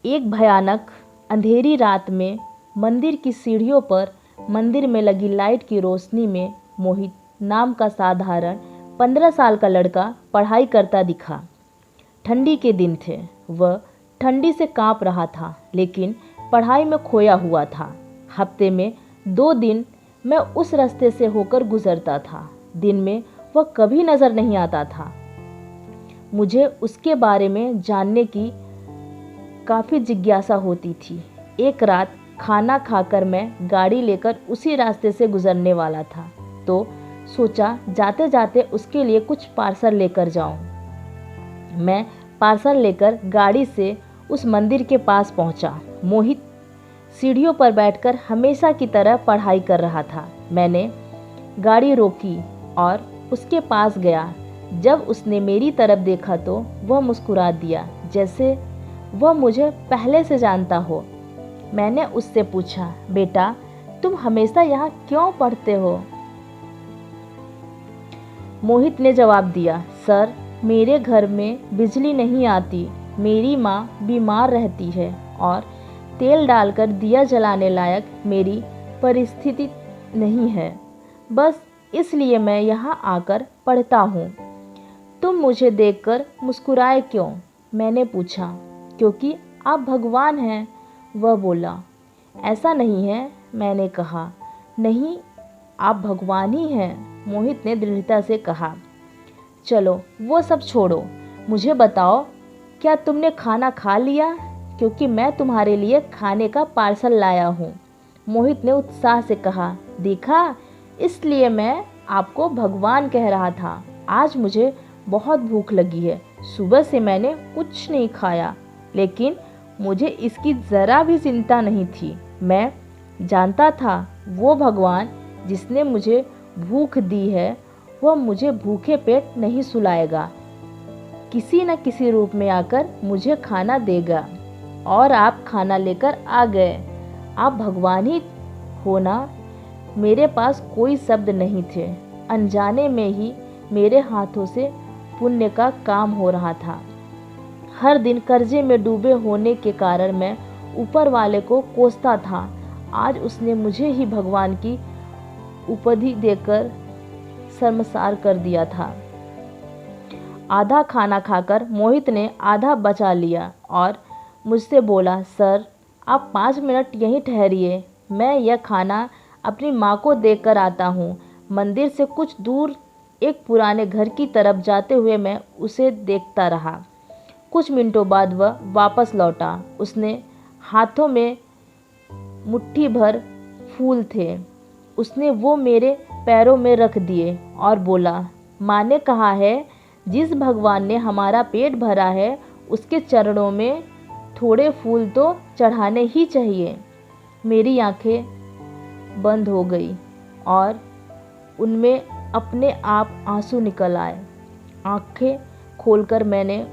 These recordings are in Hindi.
एक भयानक अंधेरी रात में मंदिर की सीढ़ियों पर मंदिर में लगी लाइट की रोशनी में मोहित नाम का साधारण 15 साल का लड़का पढ़ाई करता दिखा। ठंडी के दिन थे। वह ठंडी से कांप रहा था, लेकिन पढ़ाई में खोया हुआ था। हफ्ते में 2 दिन मैं उस रास्ते से होकर गुजरता था। दिन में वह कभी नज़र नहीं आता था। मुझे उसके बारे में जानने की काफ़ी जिज्ञासा होती थी। एक रात खाना खाकर मैं गाड़ी लेकर उसी रास्ते से गुजरने वाला था, तो सोचा जाते जाते उसके लिए कुछ पार्सल लेकर जाऊं। मैं पार्सल लेकर गाड़ी से उस मंदिर के पास पहुंचा। मोहित सीढ़ियों पर बैठकर हमेशा की तरह पढ़ाई कर रहा था। मैंने गाड़ी रोकी और उसके पास गया। जब उसने मेरी तरफ देखा तो वह मुस्कुरा दिया, जैसे वह मुझे पहले से जानता हो। मैंने उससे पूछा, बेटा तुम हमेशा यहाँ क्यों पढ़ते हो? मोहित ने जवाब दिया, सर मेरे घर में बिजली नहीं आती, मेरी माँ बीमार रहती है और तेल डालकर दिया जलाने लायक मेरी परिस्थिति नहीं है। बस इसलिए मैं यहाँ आकर पढ़ता हूँ। तुम मुझे देखकर मुस्कुराए क्यों? मैंने पूछा। क्योंकि आप भगवान हैं, वह बोला। ऐसा नहीं है, मैंने कहा। नहीं, आप भगवान ही हैं, मोहित ने दृढ़ता से कहा। चलो वो सब छोड़ो, मुझे बताओ क्या तुमने खाना खा लिया? क्योंकि मैं तुम्हारे लिए खाने का पार्सल लाया हूँ, मोहित ने उत्साह से कहा। देखा, इसलिए मैं आपको भगवान कह रहा था। आज मुझे बहुत भूख लगी है। सुबह से मैंने कुछ नहीं खाया, लेकिन मुझे इसकी ज़रा भी चिंता नहीं थी। मैं जानता था वो भगवान जिसने मुझे भूख दी है, वह मुझे भूखे पेट नहीं सुलाएगा। किसी न किसी रूप में आकर मुझे खाना देगा। और आप खाना लेकर आ गए। आप भगवान ही हो ना? मेरे पास कोई शब्द नहीं थे। अनजाने में ही मेरे हाथों से पुण्य का काम हो रहा था। हर दिन कर्जे में डूबे होने के कारण मैं ऊपर वाले को कोसता था। आज उसने मुझे ही भगवान की उपाधि देकर शर्मसार कर दिया था। आधा खाना खाकर मोहित ने आधा बचा लिया और मुझसे बोला, सर आप 5 मिनट यहीं ठहरिए, मैं यह खाना अपनी माँ को देकर आता हूँ। मंदिर से कुछ दूर एक पुराने घर की तरफ जाते हुए मैं उसे देखता रहा। कुछ मिनटों बाद वह वापस लौटा। उसने हाथों में मुट्ठी भर फूल थे। उसने वो मेरे पैरों में रख दिए और बोला, माँ ने कहा है जिस भगवान ने हमारा पेट भरा है उसके चरणों में थोड़े फूल तो चढ़ाने ही चाहिए। मेरी आंखें बंद हो गई और उनमें अपने आप आंसू निकल आए। आंखें खोलकर मैंने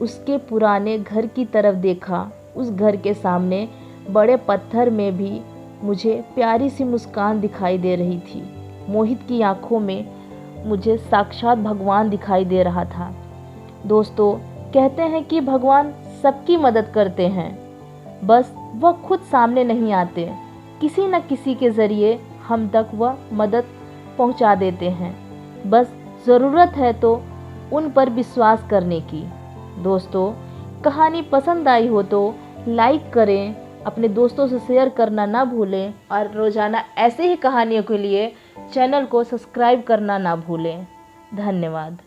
उसके पुराने घर की तरफ देखा। उस घर के सामने बड़े पत्थर में भी मुझे प्यारी सी मुस्कान दिखाई दे रही थी। मोहित की आंखों में मुझे साक्षात भगवान दिखाई दे रहा था। दोस्तों, कहते हैं कि भगवान सबकी मदद करते हैं, बस वह खुद सामने नहीं आते। किसी न किसी के ज़रिए हम तक वह मदद पहुंचा देते हैं। बस ज़रूरत है तो उन पर विश्वास करने की। दोस्तों, कहानी पसंद आई हो तो लाइक करें, अपने दोस्तों से शेयर करना ना भूलें और रोज़ाना ऐसे ही कहानियों के लिए चैनल को सब्सक्राइब करना ना भूलें। धन्यवाद।